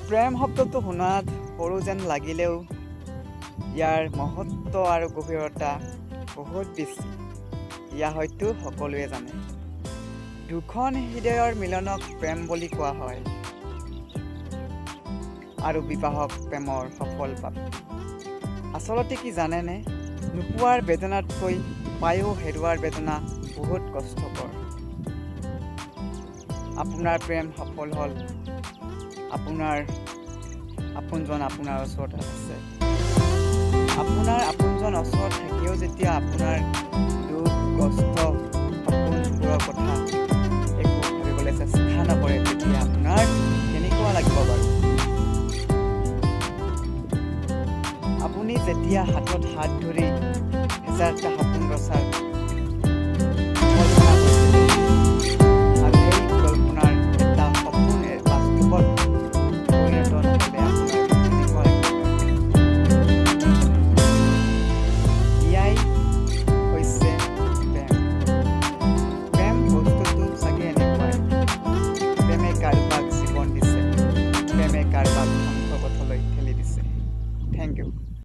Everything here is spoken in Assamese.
প্ৰেম শব্দটো শুনাত সৰু যেন লাগিলেও ইয়াৰ মহত্ব আৰু গভীৰতা বহুত বেছি। ইয়া হয়তো সকলোৱে জানে। দুখন হৃদয়ৰ মিলনক প্ৰেম বুলি কোৱা হয় আৰু বিবাহক প্ৰেমৰ সফল প্ৰাপ্তি। আচলতে কি জানেনে, নোপোৱাৰ বেদনাতকৈ পায়ো হেৰুৱাৰ বেদনা বহুত কষ্টকৰ। আপোনাৰ প্ৰেম সফল হ'ল, আপোনাৰ আপোনজন আপোনাৰ ওচৰত আছে। আপোনাৰ আপোনজন ওচৰত থাকিও যেতিয়া আপোনাৰ দুখ কষ্ট সপোনবোৰৰ কথা একো ভাবিবলৈ চেষ্টা নকৰে, তেতিয়া আপোনাৰ কেনেকুৱা লাগিব বাৰু? আপুনি যেতিয়া হাতত হাত ধৰি হেজাৰটা সপোন ৰচাৰ কল্পনা কৰিছিল আৰু সেই কল্পনাৰ এটা সপোনে বাস্তৱত পৰিণত নহ'লে আপোনাৰ কেনেকুৱা লাগিব? এয়াই হৈছে প্ৰেম। প্ৰেম বস্তুটো চাগে এনেকুৱাই, প্ৰেমে কাৰোবাক জীৱন দিছে, প্ৰেমে কাৰোবাক ধ্বংস পথলৈ ঠেলি দিছে। Thank U.